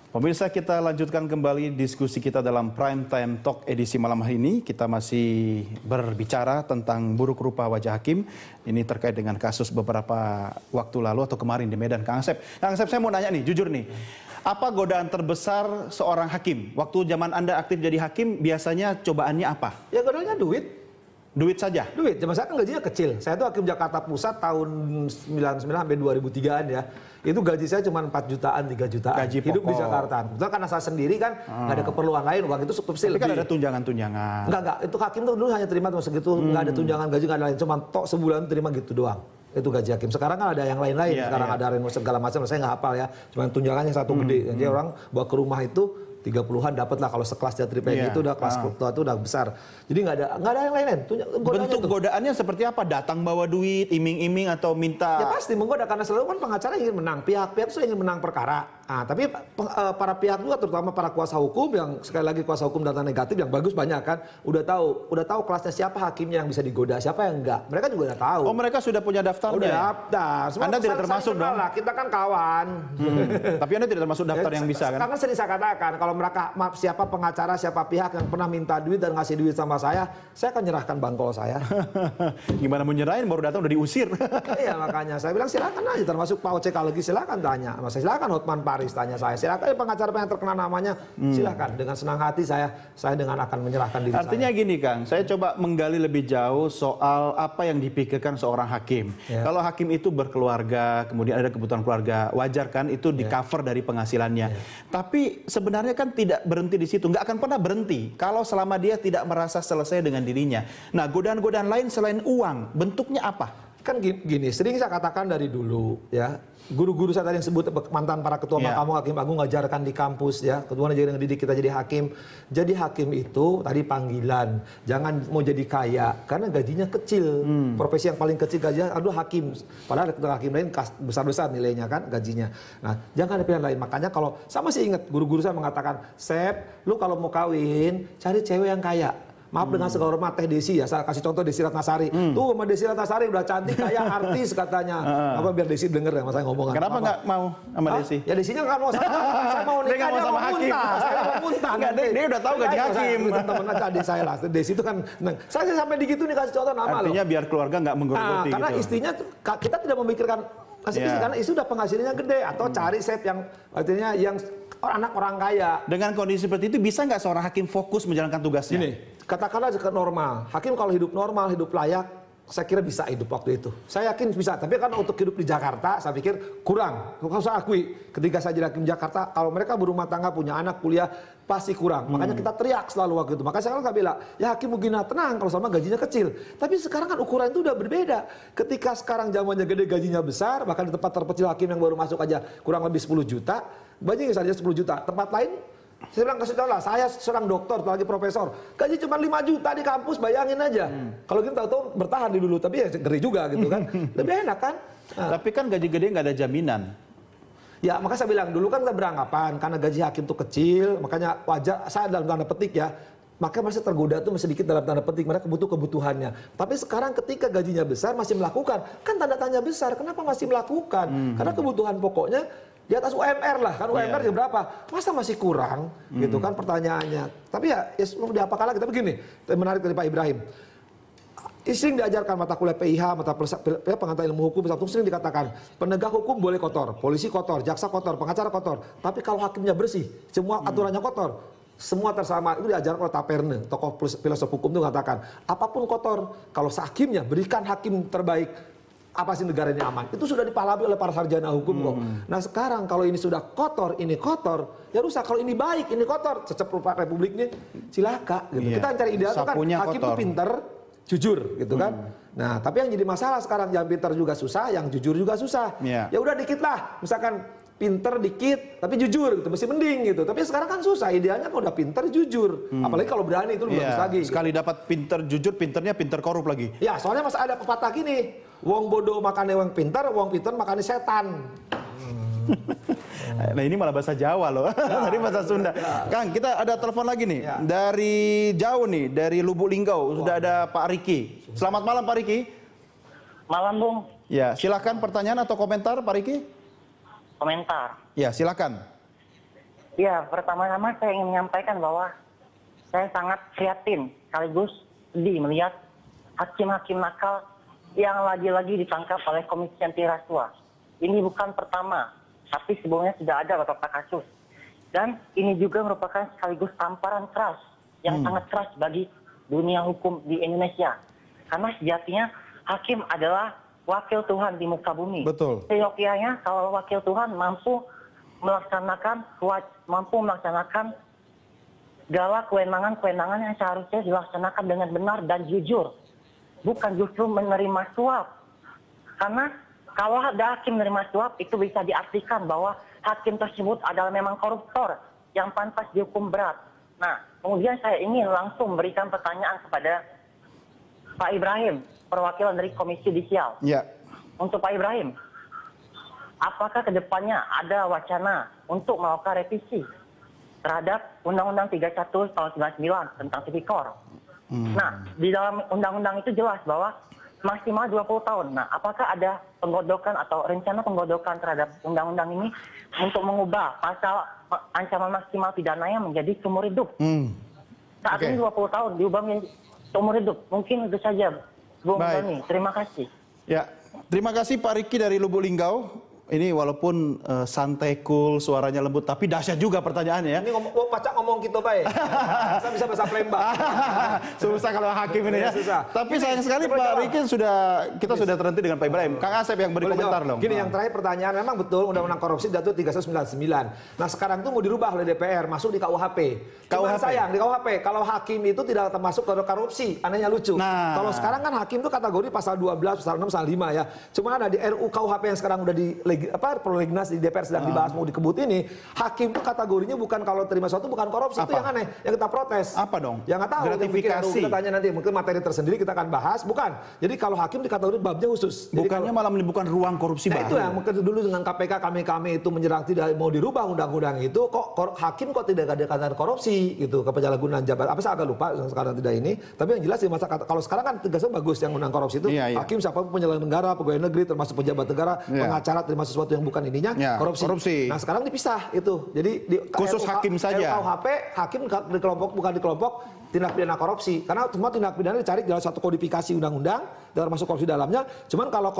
Pemirsa, kita lanjutkan kembali diskusi kita dalam Prime Time Talk edisi malam hari ini. Kita masih berbicara tentang buruk rupa wajah hakim. Ini terkait dengan kasus beberapa waktu lalu atau kemarin di Medan. Kang Asep, saya mau nanya nih, jujur nih. Apa godaan terbesar seorang hakim? Waktu zaman Anda aktif jadi hakim, biasanya cobaannya apa? Ya godaannya duit. Duit saja? Duit, zaman saya kan gajinya kecil. Saya tuh hakim Jakarta Pusat tahun 99 sampai 2003-an ya. Itu gaji saya cuma 4 jutaan, 3 jutaan. Gaji hidup pokok. di Jakarta. Betul, karena saya sendiri kan nggak ada keperluan lain, uang itu cukup sih. Tapi kan ada tunjangan-tunjangan. Enggak. Itu hakim tuh dulu hanya terima cuma segitu, nggak ada tunjangan gaji, nggak ada lain. Cuma tok sebulan terima gitu doang. Itu gaji hakim. Sekarang kan ada yang lain-lain. Sekarang ada renovasi segala macam. Saya nggak hafal ya. Cuma tunjangannya satu gede. Jadi orang bawa ke rumah itu 30-an dapat lah, kalau sekelas Jatri PNI itu udah kelas ketua itu udah besar. Jadi nggak ada yang lain-lain. Bentuk godaannya seperti apa? Datang bawa duit, iming-iming atau minta? Ya pasti menggoda, karena selalu kan pengacara ingin menang, pihak-pihak itu ingin menang perkara. Nah, tapi para pihak juga, terutama para kuasa hukum yang sekali lagi kuasa hukum data negatif yang bagus banyak kan, udah tahu kelasnya siapa hakimnya yang bisa digoda, siapa yang enggak. Mereka juga udah tahu. Oh, mereka sudah punya daftarnya? Udah daftar. Anda tidak termasuk dong? Lah, kita kan kawan. Tapi Anda tidak termasuk daftar yang bisa kan? Karena sering saya katakan, kalau mereka siapa pengacara, siapa pihak yang pernah minta duit dan ngasih duit sama saya akan nyerahkan bangkol saya. Gimana mau nyerahin, baru datang udah diusir. Iya, makanya saya bilang silakan aja, termasuk Pak OCK lagi silakan tanya. Silakan Hotman Paris tanya saya. Silakan pengacara yang terkenal namanya, silakan. Dengan senang hati saya dengan akan menyerahkan diri. Artinya gini Kang, saya coba menggali lebih jauh soal apa yang dipikirkan seorang hakim. Kalau hakim itu berkeluarga, kemudian ada kebutuhan keluarga, wajar kan itu di cover dari penghasilannya. Tapi sebenarnya kan tidak berhenti di situ, nggak akan pernah berhenti kalau selama dia tidak merasa selesai dengan dirinya. Nah, godaan-godaan lain selain uang, bentuknya apa? Kan gini, sering saya katakan dari dulu ya, guru-guru saya tadi yang sebut mantan para ketua Mahkamah Hakim Agung ngajarkan di kampus ya, ketua ngajarin ngedidik kita jadi hakim. Jadi hakim itu tadi panggilan, jangan mau jadi kaya karena gajinya kecil. Profesi yang paling kecil gajinya hakim. Padahal ketua hakim lain besar-besar nilainya kan gajinya. Nah, jangan ada pilihan lain. Makanya kalau saya masih ingat guru-guru saya mengatakan, "Sep, lu kalau mau kawin, cari cewek yang kaya." Maaf dengan segala hormat Teh Desi ya, saya kasih contoh Desi Ratnasari. Tuh sama Desi Ratnasari udah cantik kayak artis katanya. Apa biar Desi denger ya masa ngomong. Kenapa nggak mau sama Desi? Ya Desinya nggak mau saya mau nikah, dia sama hakim. Saya mau muntah. Dia udah tahu gaji hakim. Temen aja adik saya lah. Desi itu kan, saya sampai di gitu nih kasih contoh nama loh. Artinya biar keluarga nggak menggerogoti karena gitu. istrinya kita tidak memikirkan istri karena istri udah penghasilannya gede atau cari sep yang artinya yang anak orang kaya. Dengan kondisi seperti itu bisa nggak seorang hakim fokus menjalankan tugasnya? Gini, katakanlah normal. Hakim kalau hidup normal, hidup layak, saya kira bisa hidup waktu itu. Saya yakin bisa, tapi kan untuk hidup di Jakarta, saya pikir kurang. Kalau saya akui, ketika saya jadi hakim Jakarta, kalau mereka berumah tangga, punya anak, kuliah, pasti kurang. Makanya kita teriak selalu waktu itu. Makanya saya kan bilang, ya hakim mungkin tenang kalau sama gajinya kecil. Tapi sekarang kan ukuran itu udah berbeda. Ketika sekarang zamannya gede, gajinya besar, bahkan di tempat terpencil hakim yang baru masuk aja kurang lebih 10 juta, gajinya saja 10 juta. Tempat lain, saya bilang kasih tau lah, saya seorang dokter, apalagi profesor, gaji cuma 5 juta di kampus, bayangin aja. Kalau kita tahu bertahan di dulu, tapi ya ngeri juga gitu kan. Lebih enak kan? Nah. Tapi kan gaji gede nggak ada jaminan. Ya, maka saya bilang dulu kan kita beranggapan karena gaji hakim itu kecil, makanya wajar saya dalam tanda petik ya. Maka masih tergoda tuh sedikit dalam tanda petik, mereka butuh kebutuhannya. Tapi sekarang ketika gajinya besar masih melakukan, kan tanda tanya besar, kenapa masih melakukan? Karena kebutuhan pokoknya di atas UMR lah, kan UMR berapa? Masa masih kurang? Gitu kan pertanyaannya. Tapi ya mau diapakan lagi? Tapi gini, menarik dari Pak Ibrahim. Sering diajarkan mata kuliah PIH, mata pengetahuan ilmu hukum, sering dikatakan penegak hukum boleh kotor, polisi kotor, jaksa kotor, pengacara kotor. Tapi kalau hakimnya bersih, semua aturannya kotor, semua tersama. Itu diajarkan oleh Taperne, tokoh filosof hukum itu mengatakan, apapun kotor, kalau hakimnya berikan hakim terbaik, apa sih negaranya aman? Itu sudah dipahami oleh para sarjana hukum kok. Nah sekarang kalau ini sudah kotor, ini kotor, ya rusak. Kalau ini baik, ini kotor, cecep republik ini, silaka. Gitu. Kita cari ideal itu kan hakim itu pinter, jujur, gitu kan. Nah tapi yang jadi masalah sekarang, yang pinter juga susah, yang jujur juga susah. Ya udah dikit lah, misalkan pinter dikit, tapi jujur, gitu, mesti mending gitu. Tapi sekarang kan susah, idealnya kalau udah pinter, jujur. Apalagi kalau berani, itu lebih bagus lagi. Sekali dapat pinter, jujur, pinternya pinter korup lagi. Ya, soalnya mas ada pepatah gini, wong bodoh makannya wong pinter makannya setan. Nah ini malah bahasa Jawa loh, tadi bahasa Sunda. Kang, kita ada telepon lagi nih, dari jauh nih, dari Lubuk Linggau, sudah ada Pak Riki. Selamat malam Pak Riki. Malam Bung. Ya, silakan pertanyaan atau komentar Pak Riki. Komentar. Ya, silakan. Ya, pertama-tama saya ingin menyampaikan bahwa saya sangat prihatin sekaligus sedih melihat hakim-hakim nakal yang lagi-lagi ditangkap oleh Komisi Anti Rasuah. Ini bukan pertama, tapi sebelumnya sudah ada beberapa kasus. Dan ini juga merupakan sekaligus tamparan keras yang sangat keras bagi dunia hukum di Indonesia. Karena sejatinya hakim adalah wakil Tuhan di muka bumi. Betul. Seyogyanya kalau wakil Tuhan mampu melaksanakan segala kewenangan-kewenangan yang seharusnya dilaksanakan dengan benar dan jujur. Bukan justru menerima suap. Karena kalau ada hakim menerima suap, itu bisa diartikan bahwa hakim tersebut adalah memang koruptor yang pantas dihukum berat. Nah, kemudian saya ingin langsung berikan pertanyaan kepada Pak Ibrahim, perwakilan dari Komisi Yudisial. Ya. Untuk Pak Ibrahim, apakah kedepannya ada wacana untuk melakukan revisi terhadap Undang-Undang 31 tahun 99 tentang tipikor? Nah, di dalam undang-undang itu jelas bahwa maksimal 20 tahun. Nah, apakah ada penggodokan atau rencana penggodokan terhadap undang-undang ini untuk mengubah pasal ancaman maksimal pidananya menjadi seumur hidup? Saat ini 20 tahun diubah menjadi seumur hidup. Mungkin itu saja, Bung Doni. Terima kasih. Ya, terima kasih Pak Riki dari Lubuk Linggau. Ini walaupun santai, cool, suaranya lembut, tapi dahsyat juga pertanyaannya ya. Ini pacak ngomong gitu, Pak. Saya bisa bahasa Palembang. Susah kalau hakim ini ya. Susah. Tapi sayang sekali Pak Riki kita sudah terhenti dengan Pak Ibrahim. Kang Asep yang beri komentar dong. Gini, yang terakhir pertanyaan, memang betul Undang-Undang Korupsi diatur 3199. Nah, sekarang itu mau dirubah oleh DPR, masuk di KUHP. Cuman sayang, di KUHP, kalau hakim itu tidak termasuk korupsi, anehnya lucu. Nah. Kalau sekarang kan hakim itu kategori pasal 12, pasal 6, pasal 5 ya. Cuma ada di RUU KUHP yang sekarang udah prolegnas di DPR sedang dibahas mau dikebut ini, hakim itu kategorinya bukan kalau terima suatu bukan korupsi. Itu yang aneh, yang kita protes. Apa dong? Yang nggak tahu. Gratifikasi. Kita tanya nanti, mungkin materi tersendiri kita akan bahas. Bukan. Jadi kalau hakim di kategori babnya khusus. Bukannya malah menimbulkan ruang korupsi baru. Itu yang mungkin dulu dengan KPK kami itu menyerang tidak mau dirubah undang-undang itu, kok hakim kok tidak ada kaitan korupsi gitu, ke penyalahgunaan jabatan. Apa saya agak lupa sekarang tidak ini. Tapi yang jelas di masa kalau sekarang kan tegasnya bagus yang undang korupsi itu. Hakim siapapun penyelenggara negara, pegawai negeri termasuk pejabat negara, pengacara terima sesuatu yang bukan ininya korupsi. Nah sekarang dipisah itu. Jadi khusus hakim saja. KUHP hakim di kelompok bukan di kelompok tindak pidana korupsi. Karena semua tindak pidana dicari dalam satu kodifikasi undang-undang, termasuk korupsi dalamnya. Cuman kalau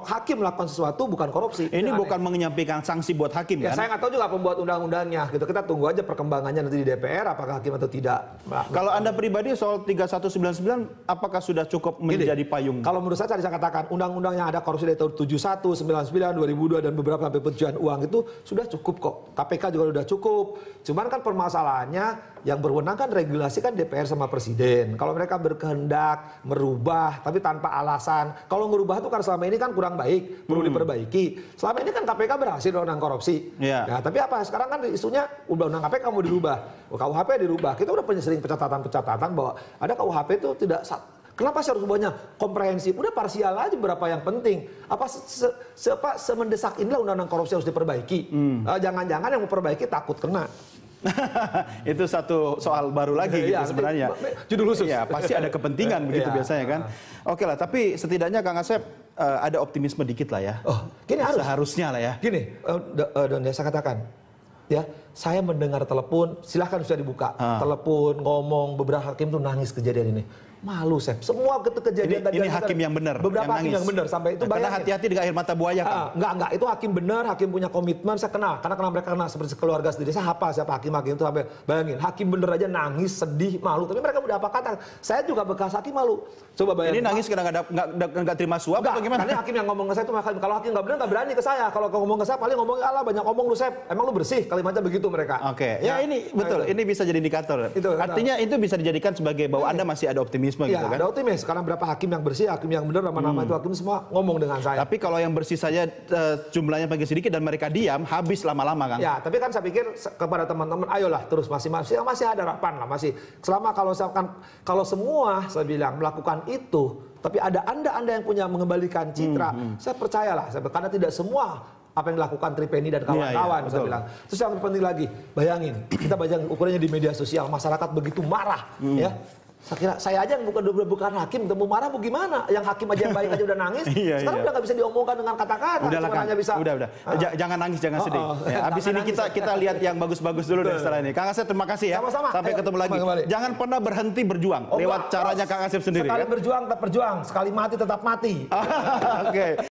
hakim melakukan sesuatu bukan korupsi. Ini bukan menyampaikan sanksi buat hakim ya, kan? Saya nggak tahu juga pembuat undang-undangnya. Gitu. Kita tunggu aja perkembangannya nanti di DPR, apakah hakim atau tidak. Kalau Anda pribadi soal 3199, apakah sudah cukup menjadi payung? Kalau menurut saya katakan, undang-undang yang ada korupsi dari tahun 71, 99, 2002, dan beberapa sampai pencucian uang itu sudah cukup kok. KPK juga sudah cukup. Cuman kan permasalahannya yang berwenang kan regulasi kan DPR sama Presiden. Kalau mereka berkehendak merubah tapi tanpa alasan. Kalau merubah itu karena selama ini kan kurang baik, perlu diperbaiki. Selama ini kan KPK berhasil undang korupsi. Ya, tapi apa? Sekarang kan isunya undang KPK mau dirubah. KUHP dirubah. Kita udah punya sering pencatatan bahwa ada KUHP itu tidak. Kenapa sih harus ubahnya komprehensif? Udah parsial aja berapa yang penting. Apa semendesak inilah undang-undang korupsi harus diperbaiki. Jangan-jangan yang mau perbaiki takut kena. Itu satu soal baru lagi gitu sebenarnya. Judul khusus. Ya, pasti ada kepentingan begitu biasanya kan. Oke lah, tapi setidaknya Kang Asep ada optimisme dikit lah ya. Gini seharusnya lah ya. Gini, Don, saya katakan. Ya, saya mendengar telepon, silahkan bisa dibuka. Telepon, ngomong, beberapa hakim tuh nangis kejadian ini. Malu, Sep. Semua kejadian ini hakim yang benar. Beberapa hakim yang benar sampai itu karena hati-hati dengan air mata buaya kan. Enggak, itu hakim benar, hakim punya komitmen, saya kenal. Karena mereka kenal seperti keluarga sendiri. Saya hafal siapa hakim-hakim itu sampai bayangin, hakim bener aja nangis, sedih, malu. Tapi mereka udah apa kata? Saya juga bekas hakim malu. Coba bayangin. Ini nangis karena nggak terima suap atau gimana? Karena hakim yang ngomong ke saya itu kalau hakim nggak benar nggak berani ke saya. Kalau ngomong ke saya paling ngomong Allah banyak ngomong lu, Sep. Emang lu bersih? Kalimatnya begitu mereka. Oke. Ya ini betul. Ini bisa jadi indikator. Artinya itu bisa dijadikan sebagai bahwa Anda masih ada optimisme gitu kan? Ada optimis. Sekarang berapa hakim yang bersih, hakim yang benar, nama-nama itu hakim semua ngomong dengan saya. Tapi kalau yang bersih saja jumlahnya paling sedikit dan mereka diam, habis lama-lama kan? Ya, tapi kan saya pikir kepada teman-teman, ayolah terus masih ada harapan lah masih. Selama kalau semua saya bilang melakukan itu, tapi ada anda yang punya mengembalikan citra, saya percayalah, karena tidak semua apa yang dilakukan Tripeni dan kawan-kawan, saya bilang. Terus yang penting lagi, bayangin, kita bayangin ukurannya di media sosial, masyarakat begitu marah, ya. Saya aja yang bukan hakim, mau marah mau gimana? Yang hakim aja yang baik aja udah nangis. Sekarang udah nggak bisa diomongkan dengan kata-kata. Udahlah Kang, hanya bisa. udah. Jangan nangis, jangan sedih. Ya, abis ini kita lihat yang bagus-bagus dulu deh setelah ini. Kang Asep terima kasih ya. Sama-sama. Sampai ketemu lagi. Jangan pernah berhenti berjuang lewat caranya Kang Asep sendiri. Sekali Ya? berjuang tetap berjuang, sekali mati tetap mati. Oke.